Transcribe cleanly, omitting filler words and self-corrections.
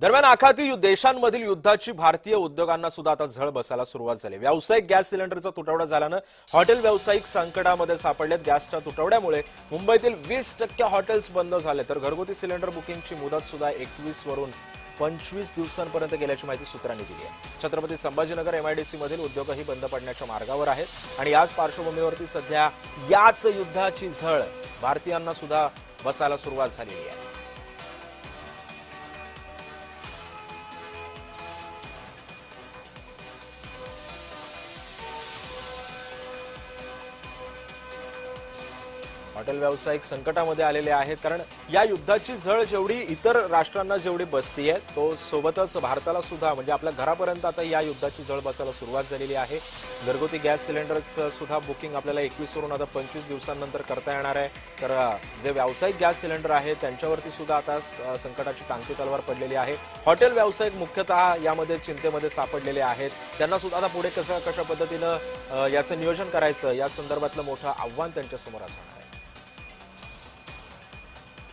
दरम्यान आखाती देशांमधील युद्धाची भारतीय उद्योगांना सुद्धा आता झळ बसायला सुरुवात झाली। व्यावसायिक गॅस सिलेंडरचा तुटवडा झाल्यानं हॉटेल व्यावसायिक संकटामध्ये सापडलेत। गॅसच्या तुटवड्यामुळे मुंबईतील 20% हॉटेल्स बंद झाले, तर घरगुती सिलेंडर बुकिंगची मुदत सुद्धा 21 वरून 25 दिवसांपर्यंत गेल्याची माहिती सूत्रांनी दिली आहे। छत्रपती संभाजीनगर एमआयडीसी मधील उद्योगही बंद पडण्याच्या मार्गावर आहेत आणि याच पार्श्वभूमीवरती सध्या याच युद्धाची झळ भारतीयांना सुद्धा बसायला सुरुवात झालेली आहे। हॉटेल व्यावसायिक संकटामध्ये आलेले आहेत, कारण या युद्धाची झळ जेवढी इतर राष्ट्रांना जेवढी बसती आहे तो सोबतच भारताला सुद्धा म्हणजे आपल्या घरापर्यंत आता या युद्धाची झळ बसायला सुरुवात झालेली आहे। घरगुती गॅस सिलेंडरचं सुद्धा बुकिंग आपल्याला 21 वरून आता 25 दिवसांनंतर करता येणार आहे। तर जे व्यावसायिक गॅस सिलेंडर आहेत त्यांच्यावरती सुद्धा आता संकटाची टांगती तलवार पडलेली आहे। हॉटेल व्यावसायिक मुख्यतः यामध्ये चिंतेमध्ये सापडलेले आहेत। त्यांना सुद्धा आता पुढे कशा पद्धतीनं याचं नियोजन करायचं या संदर्भातलं मोठं आव्हान त्यांच्या समोर असणार आहे।